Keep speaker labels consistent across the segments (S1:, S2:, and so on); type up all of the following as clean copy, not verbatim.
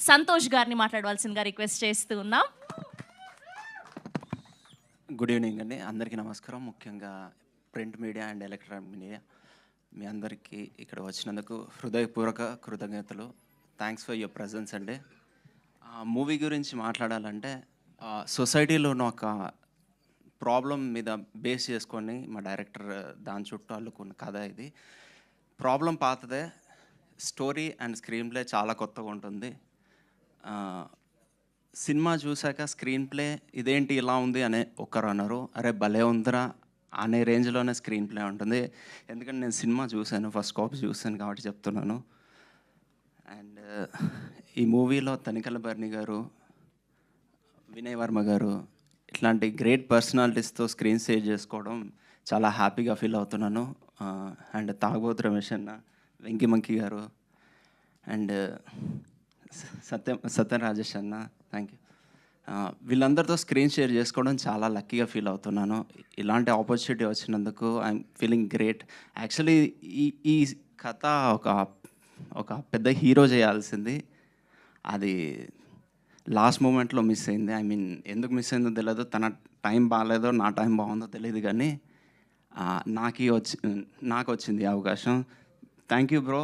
S1: సంతోష్ గారిని మాట్లాడవలసిందిగా రిక్వెస్ట్ చేస్తూ ఉన్నాం.
S2: గుడ్ ఈవినింగ్ అండి, అందరికీ నమస్కారం. ముఖ్యంగా print media and electronic media మీ అందరికీ ఇక్కడ వచ్చినందుకు హృదయపూర్వక కృతజ్ఞతలు. థ్యాంక్స్ ఫర్ యువర్ ప్రజెన్స్ అండి. మూవీ గురించి మాట్లాడాలంటే సొసైటీలో ఉన్న ఒక ప్రాబ్లం మీద బేస్ చేసుకొని మా డైరెక్టర్ దాని చుట్టూ అల్లుకున్న కథ ఇది. ప్రాబ్లం పాతదే, స్టోరీ అండ్ స్క్రీన్ ప్లే చాలా కొత్తగా ఉంటుంది. సినిమా చూశాక స్క్రీన్ ప్లే ఇదేంటి ఇలా ఉంది అనే ఒకరు అన్నారు, అరే భలే ఉందిరా అనే రేంజ్లోనే స్క్రీన్ ప్లే ఉంటుంది. ఎందుకంటే నేను సినిమా చూశాను, ఫస్ట్ కాపీ చూశాను కాబట్టి చెప్తున్నాను. అండ్ ఈ మూవీలో తనికెళ్ళ భరణి గారు, వినయ్ వర్మ గారు ఇట్లాంటి గ్రేట్ పర్సనాలిటీస్తో స్క్రీన్ సేవ్ చేసుకోవడం చాలా హ్యాపీగా ఫీల్ అవుతున్నాను. అండ్ తాగబోతు రమేష్ అన్న, వెంకీ మంకీ గారు అండ్ సత్యం రాజేష్ అన్న, థ్యాంక్ యూ. వీళ్ళందరితో స్క్రీన్ షేర్ చేసుకోవడం చాలా లక్కీగా ఫీల్ అవుతున్నాను. ఇలాంటి ఆపర్చునిటీ వచ్చినందుకు ఐఎమ్ ఫీలింగ్ గ్రేట్. యాక్చువల్లీ ఈ కథ ఒక పెద్ద హీరో చేయాల్సింది, అది లాస్ట్ మూమెంట్లో మిస్ అయింది. ఐ మీన్ ఎందుకు మిస్ అయిందో తెలియదు, తన టైం బాగాలేదో నా టైం బాగుందో తెలియదు, కానీ నాకు వచ్చింది అవకాశం. థ్యాంక్ యూ బ్రో,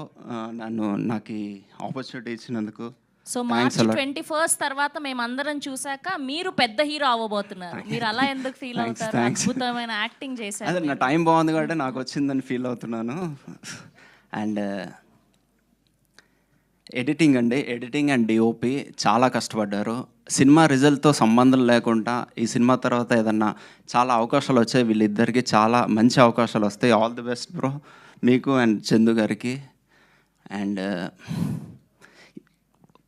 S2: నాకు ఈ ఆపర్చునిటీ ఇచ్చినందుకు.
S1: సో మార్చి 21 తర్వాత మేమందరం చూసాక మీరు పెద్ద హీరో అవ్వబోతున్నారు. మీరు అలా ఎందుకు ఫీల్ అవుతారు? అద్భుతమైన యాక్టింగ్ చేశారు.
S2: అదే నా టైం బాగుంది కాబట్టి నాకు వచ్చిందని ఫీల్ అవుతున్నాను. అండ్ ఎడిటింగ్ అండ్ డిఓపి చాలా కష్టపడ్డారు. సినిమా రిజల్ట్తో సంబంధం లేకుండా ఈ సినిమా తర్వాత ఏదన్నా చాలా అవకాశాలు వచ్చాయి. వీళ్ళిద్దరికి చాలా మంచి అవకాశాలు వస్తాయి. ఆల్ ది బెస్ట్ బ్రో మీకు అండ్ చందు గారికి. అండ్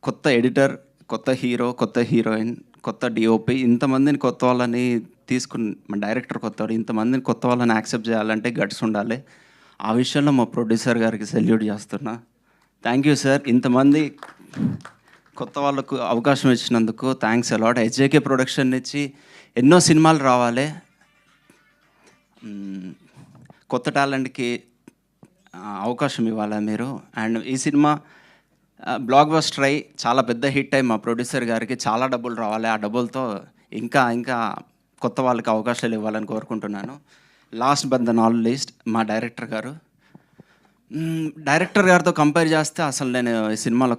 S2: కొత్త ఎడిటర్, కొత్త హీరో, కొత్త హీరోయిన్, కొత్త డిఓపి, ఇంతమందిని కొత్త వాళ్ళని తీసుకుని, మా డైరెక్టర్ కొత్తవాడు, ఇంతమందిని కొత్త వాళ్ళని యాక్సెప్ట్ చేయాలంటే గట్స్ ఉండాలి. ఆ విషయంలో మా ప్రొడ్యూసర్ గారికి సెల్యూట్ చేస్తున్నా. థ్యాంక్ యూ సార్, ఇంతమంది కొత్త వాళ్ళకు అవకాశం ఇచ్చినందుకు థ్యాంక్స్ అలాట్. హెచ్జేకే ప్రొడక్షన్ నుంచి ఎన్నో సినిమాలు రావాలి, కొత్త టాలెంట్కి అవకాశం ఇవ్వాలి మీరు. అండ్ ఈ సినిమా బ్లాక్ బస్టర్ అయ్యి చాలా పెద్ద హిట్ అయ్యి మా ప్రొడ్యూసర్ గారికి చాలా డబ్బులు రావాలి. ఆ డబ్బులతో ఇంకా కొత్త వాళ్ళకి అవకాశాలు ఇవ్వాలని కోరుకుంటున్నాను. Last but the not least మా డైరెక్టర్ గారితో కంపేర్ చేస్తే అసలు నేను ఈ సినిమాలో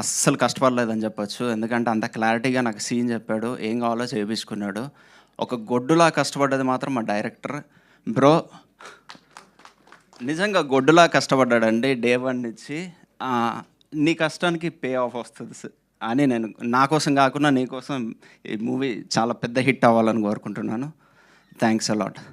S2: అస్సలు కష్టపడలేదని చెప్పొచ్చు. ఎందుకంటే అంత క్లారిటీగా నాకు సీన్ చెప్పాడు, ఏం కావాలో చేయించుకున్నాడు. ఒక గొడ్డులా కష్టపడ్డది మాత్రం మా డైరెక్టర్ బ్రో, నిజంగా గొడ్డులా కష్టపడ్డాడండి. డే 1 నుంచి నీ కష్టానికి పే ఆఫ్ వస్తుంది అని నేను నా కోసం కాకుండా నీ కోసం ఈ మూవీ చాలా పెద్ద హిట్ అవ్వాలని కోరుకుంటున్నాను. Thanks a lot.